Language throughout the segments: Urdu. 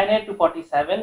NA 247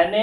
NA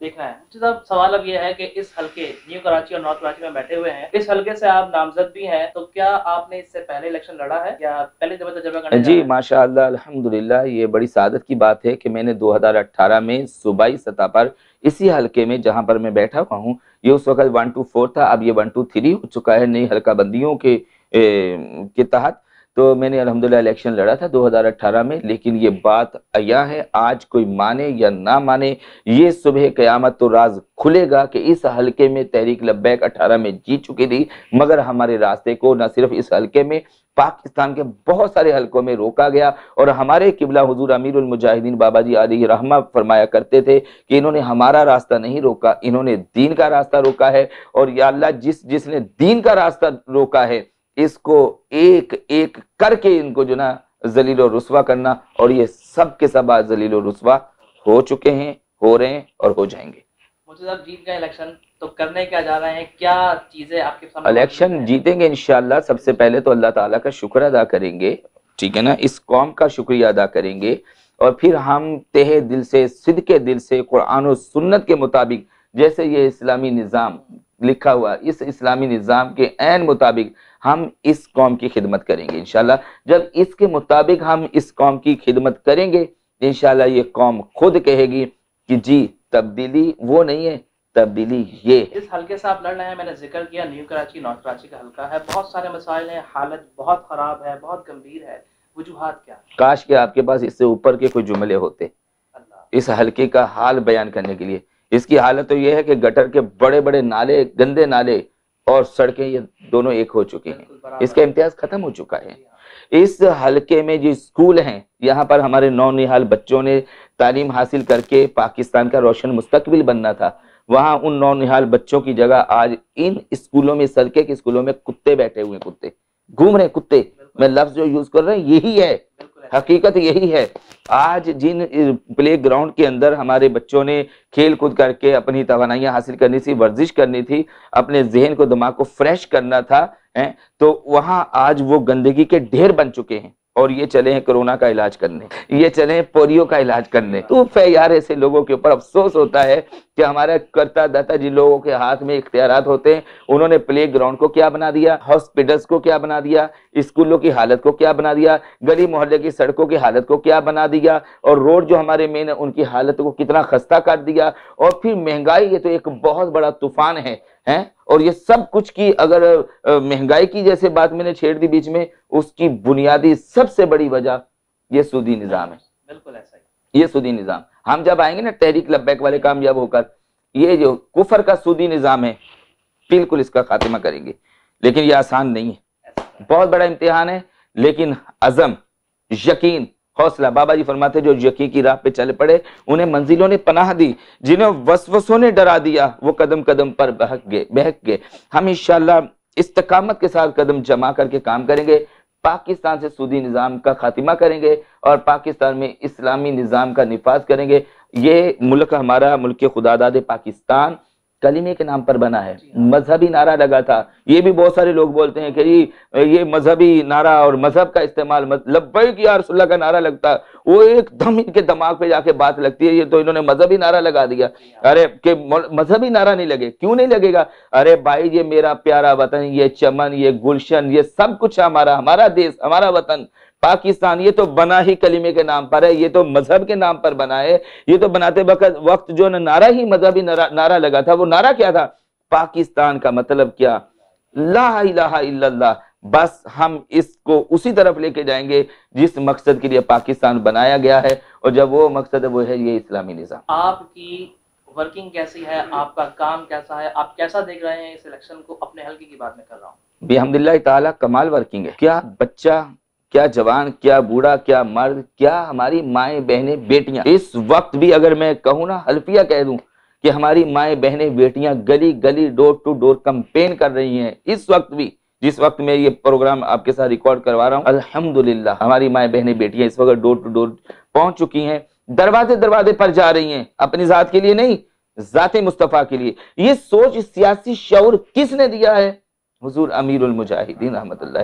دیکھنا ہے. مفتی صاحب سوال اب یہ ہے کہ اس حلقے نیو کراچی اور نارتھ کراچی میں بیٹھے ہوئے ہیں, اس حلقے سے آپ نامزد بھی ہیں, تو کیا آپ نے اس سے پہلے الیکشن لڑا ہے یا پہلی دفعہ تجربہ کرنے جا رہے جی ہیں؟ ماشاء اللہ الحمدللہ, یہ بڑی سعادت کی بات ہے کہ میں نے 2018 میں صوبائی سطح پر اسی حلقے میں جہاں پر میں بیٹھا ہوا ہوں, یہ اس وقت 1-2-4 تھا, اب یہ 1-2-3 ہو چکا ہے نئی حلقہ بندیوں کے تحت. تو میں نے الحمدللہ الیکشن لڑا تھا 2018 میں, لیکن یہ بات عیاں ہے, آج کوئی مانے یا نہ مانے, یہ صبح قیامت تو راز کھلے گا کہ اس حلقے میں تحریک لبیک 18 میں جیت چکی تھی, مگر ہمارے راستے کو نہ صرف اس حلقے میں پاکستان کے بہت سارے حلقوں میں روکا گیا. اور ہمارے قبلہ حضور امیر المجاہدین بابا جی علیہ رحمہ فرمایا کرتے تھے کہ انہوں نے ہمارا راستہ نہیں روکا, انہوں نے دین کا راستہ روکا ہے, اور یا اللہ جس نے دین کا راستہ روکا ہے اس کو ایک ایک کر کے ان کو جو نا ذلیل و رسوا کرنا, اور یہ سب کے سب آج ذلیل و رسوا ہو چکے ہیں, ہو رہے ہیں اور ہو جائیں گے. مجھے صاحب جیت گئے الیکشن, تو کرنے کیا جا رہے ہیں, کیا چیزیں آپ کے سامنے الیکشن جیتیں گے انشاءاللہ. سب سے پہلے تو اللہ تعالیٰ کا شکر ادا کریں گے, ٹھیک ہے نا, اس قوم کا شکریہ ادا کریں گے, اور پھر ہم تہہ دل سے صدق دل سے قرآن و سنت کے مطابق جیسے یہ اسلامی نظام لکھا ہوا, اس اسلامی نظام کے عین مطابق ہم اس قوم کی خدمت کریں گے انشاءاللہ. جب اس کے مطابق ہم اس قوم کی خدمت کریں گے انشاءاللہ یہ قوم خود کہے گی کہ جی تبدیلی وہ نہیں ہے, تبدیلی یہ ہے. اس حلقے سے آپ لڑ رہے ہیں, میں نے ذکر کیا نیو کراچی نارتھ کراچی کا حلقہ ہے, بہت سارے مسائل ہیں, حالت بہت خراب ہے, بہت گمبھیر ہے, وجوہات کیا؟ کاش کہ آپ کے پاس اس سے اوپر کے کوئی جملے ہوتے اس حلقے کا حال بیان کرنے کے لیے. اس کی حالت تو یہ ہے کہ گٹر کے بڑے بڑے نالے, گندے نالے اور سڑکیں یہ دونوں ایک ہو چکی ہیں, اس کا امتیاز ختم ہو چکا ہے. اس حلقے میں جو اسکول ہیں, یہاں پر ہمارے نونہال بچوں نے تعلیم حاصل کر کے پاکستان کا روشن مستقبل بننا تھا, وہاں ان نونہال بچوں کی جگہ آج ان اسکولوں میں, سڑکیں کے اسکولوں میں کتے بیٹھے ہوئے, کتے گھوم رہے, کتے, میں لفظ جو یوز کر رہے ہیں یہی ہے, حقیقت یہی ہے. آج جن پلے گراؤنڈ کے اندر ہمارے بچوں نے کھیل کود کر کے اپنی توانائیاں حاصل کرنی تھی, ورزش کرنی تھی, اپنے ذہن کو دماغ کو فریش کرنا تھا, تو وہاں آج وہ گندگی کے ڈھیر بن چکے ہیں, اور یہ چلے ہیں کرونا کا علاج کرنے, یہ چلے ہیں پولیو کا علاج کرنے. تو یار ایسے لوگوں کے اوپر افسوس ہوتا ہے کہ ہمارا کرتا داتا جن لوگوں کے ہاتھ میں اختیارات ہوتے ہیں, انہوں نے پلے گراؤنڈ کو کیا بنا دیا, ہاسپٹلس کو کیا بنا دیا, اسکولوں کی حالت کو کیا بنا دیا, گلی محلے کی سڑکوں کی حالت کو کیا بنا دیا, اور روڈ جو ہمارے مین ان کی حالت کو کتنا خستہ کر دیا. اور پھر مہنگائی, یہ تو ایک بہت بڑا طوفان ہے, اور یہ سب کچھ کی اگر مہنگائی کی جیسے بات میں نے چھیڑ دی بیچ میں, اس کی بنیادی سب سے بڑی وجہ یہ سودی نظام ہے. بالکل ایسا ہی, یہ سودی نظام. ہم جب آئیں گے نا تحریک لبیک والے کامیاب ہو کر, یہ جو کفر کا سودی نظام ہے بالکل اس کا خاتمہ کریں گے, لیکن یہ آسان نہیں ہے, بہت بڑا امتحان ہے, لیکن عزم, یقین, حوصلہ. بابا جی فرماتے جو یقین کی راہ پہ چل پڑے انہیں منزلوں نے پناہ دی, جنہیں وسوسوں نے ڈرا دیا وہ قدم قدم پر بہک گئے. ہم انشاءاللہ استقامت کے ساتھ قدم جما کر کے کام کریں گے, پاکستان سے سودی نظام کا خاتمہ کریں گے, اور پاکستان میں اسلامی نظام کا نفاذ کریں گے. یہ ملک ہمارا ملک خدا داد پاکستان کلمے کے نام پر بنا ہے, مذہبی نعرہ لگا تھا. یہ بھی بہت سارے لوگ بولتے ہیں کہ یہ مذہبی نعرہ اور مذہب کا استعمال, لبیک یا رسول اللہ کا نعرہ لگتا, وہ ایک دم ان کے دماغ پہ جا کے بات لگتی ہے, یہ تو انہوں نے مذہبی نعرہ لگا دیا. ارے کہ مذہبی نعرہ نہیں لگے, کیوں نہیں لگے گا؟ ارے بھائی یہ میرا پیارا وطن, یہ چمن, یہ گلشن, یہ سب کچھ ہمارا دیش, ہمارا وطن پاکستان, یہ تو بنا ہی کلمے کے نام پر ہے, یہ تو مذہب کے نام پر بنا ہے. یہ تو بناتے وقت جو نعرہ ہی مذہبی نعرہ لگا تھا, وہ نعرہ کیا تھا؟ پاکستان کا مطلب کیا؟ لا الہ الا اللہ. بس ہم اس کو اسی طرف لے کے جائیں گے جس مقصد کے لیے پاکستان بنایا گیا ہے, اور جب وہ مقصد ہے وہ ہے یہ اسلامی نظام. آپ کی ورکنگ کیسی ہے, آپ کا کام کیسا ہے, آپ کیسا دیکھ رہے ہیں اس الیکشن کو؟ اپنے حلقے کی بات میں کر رہا ہوں. بحمداللہ تعالی کمال ورکنگ ہے. کیا بچہ, کیا جوان, کیا بوڑھا, کیا مرد, کیا ہماری مائیں بہنیں بیٹیاں, اس وقت بھی اگر میں کہوں نا حلفیہ کہہ دوں کہ ہماری مائیں بہنیں بیٹیاں گلی گلی ڈور ٹو ڈور کمپین کر رہی ہیں. اس وقت بھی, جس وقت میں یہ پروگرام آپ کے ساتھ ریکارڈ کروا رہا ہوں, الحمدللہ ہماری مائیں بہنیں بیٹیاں اس وقت ڈور ٹو ڈور پہنچ چکی ہیں, دروازے پر جا رہی ہیں, اپنی ذات کے لیے نہیں, ذات مصطفیٰ کے لیے. یہ سوچ, سیاسی شعور کس نے دیا ہے؟ حضور امیر المجاہدین رحمت اللہ.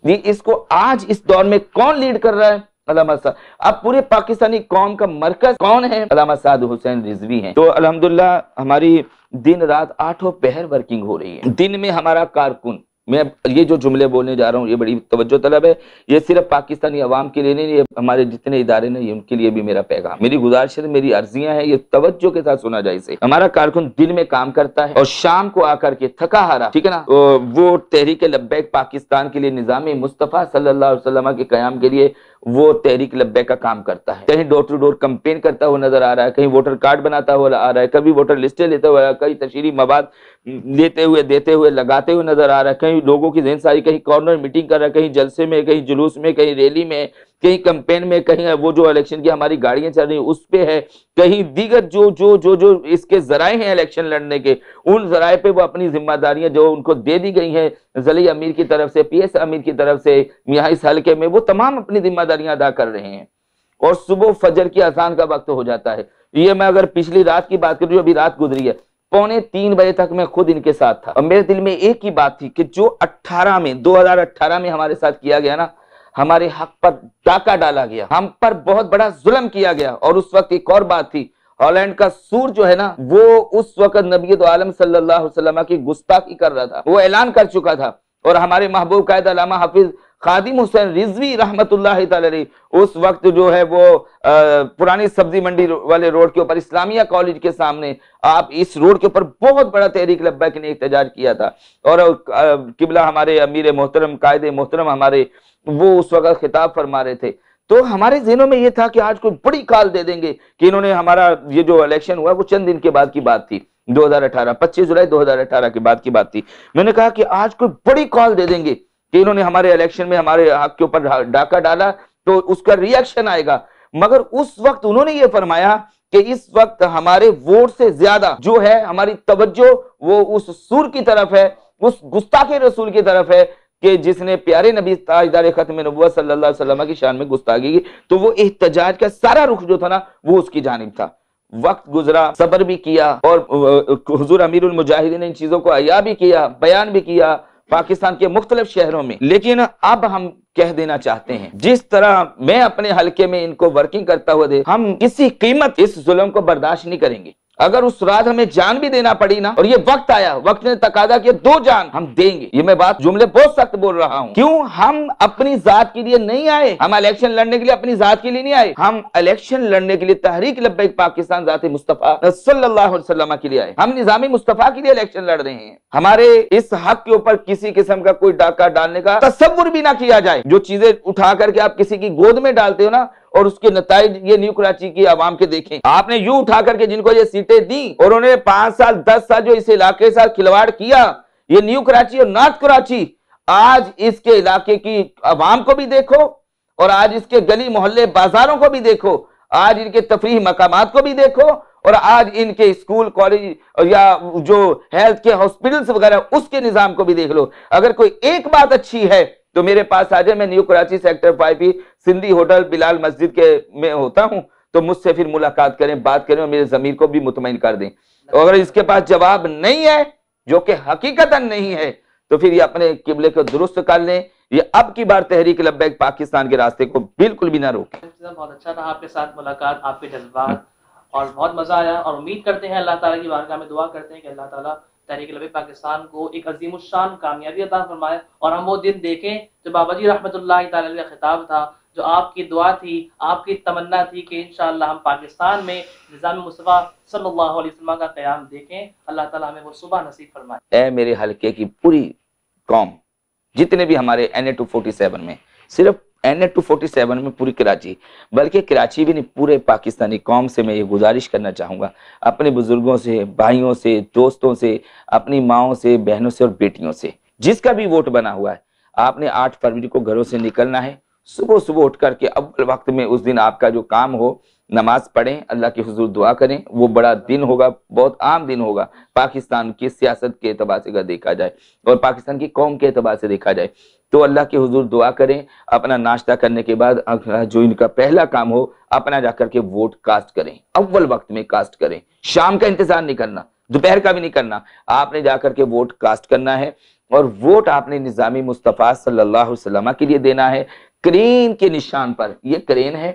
اس کو آج اس دور میں کون لیڈ کر رہا ہے؟ علامہ صاحب، اب پورے پاکستانی قوم کا مرکز کون ہے؟ علامہ سعد حسین رضوی ہیں۔ تو الحمدللہ ہماری دن رات 8 پہر ورکنگ ہو رہی ہے۔ دن میں ہمارا کارکن، میں یہ جو جملے بولنے جا رہا ہوں یہ بڑی توجہ طلب ہے، یہ صرف پاکستانی عوام کے لیے نہیں، یہ ہمارے جتنے ادارے ہیں یہ ان کے لیے بھی میرا پیغام، میری گزارش ہے، میری عرضیاں ہیں، یہ توجہ کے ساتھ سنا جائے اسے۔ ہمارا کارکن دن میں کام کرتا ہے اور شام کو آ کر کے تھکا ہارا، ٹھیک ہے نا، وہ تحریک لبیک پاکستان کے لیے، نظام مصطفیٰ صلی اللہ علیہ وسلم کے قیام کے لیے وہ تحریک لبیک کا کام کرتا ہے۔ کہیں ڈور ٹو ڈور کمپین کرتا ہوا نظر آ رہا ہے، کہیں ووٹر کارڈ بناتا ہوا آ رہا ہے، کبھی ووٹر لسٹیں لیتا ہوا، کئی تشہیری مواد لیتے ہوئے دیتے ہوئے لگاتے ہوئے نظر آ رہا ہے، کہیں لوگوں کی ذہن ساری، کہیں کارنر میٹنگ کر رہا ہے، کہیں جلسے میں، کہیں جلوس میں، کہیں ریلی میں، کہیں کمپین میں، کہیں وہ جو الیکشن کی ہماری گاڑیاں چل رہی ہیں اس پہ ہے، کہیں دیگر جو جو جو جو اس کے ذرائع ہیں الیکشن لڑنے کے، ان ذرائع پہ وہ اپنی ذمہ داریاں جو ان کو دے دی گئی ہیں ضلعی امیر کی طرف سے، پی ایس امیر کی طرف سے یہاں اس حلقے میں، وہ تمام اپنی ذمہ داریاں ادا کر رہے ہیں۔ اور صبح فجر کی اذان کا وقت ہو جاتا ہے، یہ میں اگر پچھلی رات کی بات کروں، ابھی رات گزری ہے، 2:45 بجے تک میں خود ان کے ساتھ تھا، اور میرے دل میں ایک ہی بات تھی کہ جو 2018 میں ہمارے ساتھ کیا گیا نا، ہمارے حق پر ڈاکہ ڈالا گیا، ہم پر بہت بڑا ظلم کیا گیا۔ اور اس وقت ایک اور بات تھی، ہالینڈ کا سور جو ہے نا، وہ اس وقت نبی دو عالم صلی اللہ علیہ وسلم کی گستاخی کر رہا تھا، وہ اعلان کر چکا تھا، اور ہمارے محبوب قائد علامہ حافظ خادم حسین رضوی رحمت اللہ تعالی علیہ اس وقت جو ہے وہ پرانی سبزی منڈی والے روڈ کے اوپر اسلامیہ کالج کے سامنے، آپ اس روڈ کے اوپر بہت بڑا تحریک لبیک نے احتجاج کیا تھا، اور قبلہ ہمارے امیر محترم قائد محترم ہمارے وہ اس وقت خطاب فرما رہے تھے۔ تو ہمارے ذہنوں میں یہ تھا کہ آج کوئی بڑی کال دے دیں گے کہ انہوں نے ہمارا یہ جو الیکشن ہوا وہ چند دن کے بعد کی بات تھی، 25 جولائی 2018 کے بعد کی بات تھی۔ میں نے کہا کہ آج کوئی بڑی کال دے دیں گے کہ انہوں نے ہمارے الیکشن میں ہمارے حق کے اوپر ڈاکہ ڈالا تو اس کا ری ایکشن آئے گا، مگر اس وقت انہوں نے یہ فرمایا کہ اس وقت ہمارے ووٹ سے زیادہ جو ہے ہماری توجہ وہ اس سور کی طرف ہے، اس گستاخ رسول کی طرف ہے کہ جس نے پیارے نبی تاجدار ختم نبوت صلی اللہ علیہ وسلم کی شان میں گستاخی کی، تو وہ احتجاج کا سارا رخ جو تھا نا وہ اس کی جانب تھا۔ وقت گزرا، صبر بھی کیا، اور حضور امیر المجاہدین نے ان چیزوں کو عیاں بھی کیا، بیان بھی کیا پاکستان کے مختلف شہروں میں۔ لیکن اب ہم کہہ دینا چاہتے ہیں جس طرح میں اپنے حلقے میں ان کو ورکنگ کرتا ہوا دے، ہم کسی قیمت اس ظلم کو برداشت نہیں کریں گے، اگر اس رات ہمیں جان بھی دینا پڑی نا، اور یہ وقت آیا، وقت نے تقاضا کیا 2 جان ہم دیں گے، یہ میں بات جملے بہت سخت بول رہا ہوں، کیوں؟ ہم اپنی ذات کے لیے نہیں آئے، ہم الیکشن لڑنے کے لیے اپنی ذات کے لیے نہیں آئے، ہم الیکشن لڑنے کے لیے تحریک لبیک پاکستان ذات مصطفیٰ صلی اللہ علیہ وسلم کے لیے آئے، ہم نظام مصطفیٰ کے لیے الیکشن لڑ رہے ہیں۔ ہمارے اس حق کے اوپر کسی قسم کا کوئی ڈاکہ ڈالنے کا تصور بھی نہ کیا جائے۔ جو چیزیں اٹھا کر کے آپ کسی کی گود میں ڈالتے ہو نا، اور اس کے نتائج یہ نیو کراچی کی عوام کے دیکھیں، آپ نے یوں اٹھا کر کے جن کو یہ سیٹیں دی اور انہوں نے 5 سال 10 سال جو اس علاقے کے ساتھ کھلواڑ کیا، یہ نیو کراچی اور نارتھ کراچی، آج اس کے علاقے کی عوام کو بھی دیکھو، اور آج اس کے گلی محلے بازاروں کو بھی دیکھو، آج ان کے تفریح مقامات کو بھی دیکھو، اور آج ان کے اسکول کالج یا جو ہیلتھ کے ہاسپٹلز وغیرہ اس کے نظام کو بھی دیکھ لو۔ اگر کوئی ایک بات اچھی ہے تو میرے پاس آ جائے، میں new Karachi sector 5 Sindhi hotel Bilal مسجد کے میں ہوتا ہوں، تو مجھ سے پھر ملاقات کریں، بات کریں، اور میرے ضمیر کو بھی مطمئن کر دیں۔ اگر اس کے پاس جواب نہیں ہے، جو کہ حقیقتاً نہیں ہے، تو پھر یہ اپنے قبلے کو درست کر لیں، یہ اب کی بار تحریک لبیک پاکستان کے راستے کو بالکل بھی نہ روکیں۔ بہت اچھا رہا آپ کے ساتھ ملاقات، آپ کے جذبات، اور بہت مزہ آیا، اور امید کرتے ہیں اللہ تعالیٰ کی بارگاہ میں دعا کرتے ہیں کہ اللہ تعالیٰ تحریک لبیک پاکستان کو ایک عظیم الشان کامیابی عطا فرمائے، اور ہم وہ دن دیکھیں جو بابا جی رحمت اللہ تعالیٰ علیہ کا خطاب تھا، جو آپ کی دعا تھی، آپ کی تمنا تھی کہ انشاءاللہ ہم پاکستان میں نظام مصطفیٰ صلی اللہ علیہ وسلم کا قیام دیکھیں۔ اللہ تعالیٰ ہمیں وہ صبح نصیب فرمائے۔ اے میرے حلقے کی پوری قوم، جتنے بھی ہمارے NA247 میں، صرف NA247 میں پوری کراچی، بلکہ کراچی بھی نہیں، پورے پاکستانی قوم سے میں یہ گزارش کرنا چاہوں گا، اپنے بزرگوں سے، بھائیوں سے، دوستوں سے، اپنی ماؤں سے، بہنوں سے اور بیٹیوں سے، جس کا بھی ووٹ بنا ہوا ہے، آپ نے 8 فروری کو گھروں سے نکلنا ہے، صبح اٹھ کر کے اول وقت میں اس دن آپ کا جو کام ہو، نماز پڑھیں، اللہ کے حضور دعا کریں، وہ بڑا دن ہوگا، بہت عام دن ہوگا پاکستان کی سیاست کے اعتبار سے اگر دیکھا جائے، اور پاکستان کی قوم کے اعتبار سے دیکھا جائے، تو اللہ کے حضور دعا کریں، اپنا ناشتہ کرنے کے بعد جو ان کا پہلا کام ہو، اپنا جا کر کے ووٹ کاسٹ کریں، اول وقت میں کاسٹ کریں، شام کا انتظار نہیں کرنا، دوپہر کا بھی نہیں کرنا، آپ نے جا کر کے ووٹ کاسٹ کرنا ہے۔ اور ووٹ آپ نے نظام مصطفیٰ صلی اللہ علیہ وسلم کے لیے دینا ہے، کرین کے نشان پر۔ یہ کرین ہے،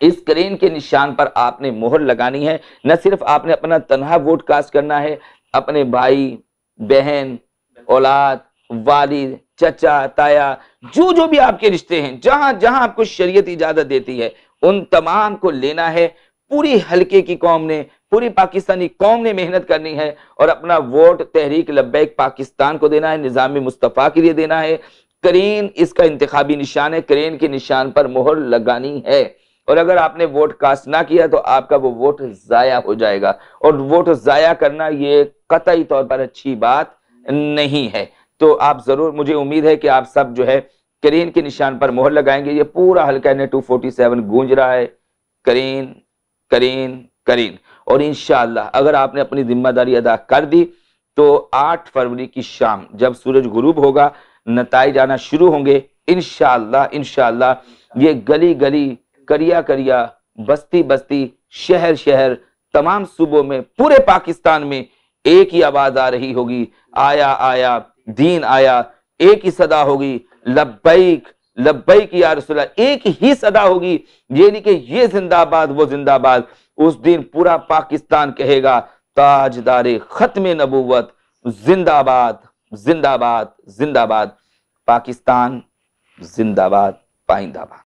اس کرین کے نشان پر آپ نے مہر لگانی ہے۔ نہ صرف آپ نے اپنا تنہا ووٹ کاسٹ کرنا ہے، اپنے بھائی، بہن، اولاد، والد، چچا، تایا، جو بھی آپ کے رشتے ہیں، جہاں جہاں آپ کو شریعت اجازت دیتی ہے، ان تمام کو لینا ہے۔ پوری حلقے کی قوم نے، پوری پاکستانی قوم نے محنت کرنی ہے اور اپنا ووٹ تحریک لبیک پاکستان کو دینا ہے، نظام مصطفیٰ کے لیے دینا ہے۔ کرین اس کا انتخابی نشان ہے، کرین کے نشان پر مہر لگانی ہے۔ اور اگر آپ نے ووٹ کاسٹ نہ کیا تو آپ کا وہ ووٹ ضائع ہو جائے گا، اور ووٹ ضائع کرنا یہ قطعی طور پر اچھی بات نہیں ہے۔ تو آپ ضرور، مجھے امید ہے کہ آپ سب جو ہے کرین کے نشان پر مہر لگائیں گے۔ یہ پورا حلقہ N247 گونج رہا ہے، کرین کرین کرین۔ اور انشاءاللہ اگر آپ نے اپنی ذمہ داری ادا کر دی تو 8 فروری کی شام جب سورج غروب ہوگا، نتائج آنا شروع ہوں گے۔ انشاءاللہ یہ گلی گلی، کریا کریا، بستی بستی، شہر شہر، تمام صوبوں میں، پورے پاکستان میں ایک ہی آواز آ رہی ہوگی، آیا آیا دین آیا۔ ایک ہی صدا ہوگی، لبیک لبیک یا رسول اللہ، ایک ہی صدا ہوگی۔ یہ نہیں کہ یہ زندہ آباد وہ زندہ آباد، اس دن پورا پاکستان کہے گا تاجدار ختم نبوت زندہ آباد زندہ آباد زندہ آباد، پاکستان زندہ آباد، پائندہ آباد۔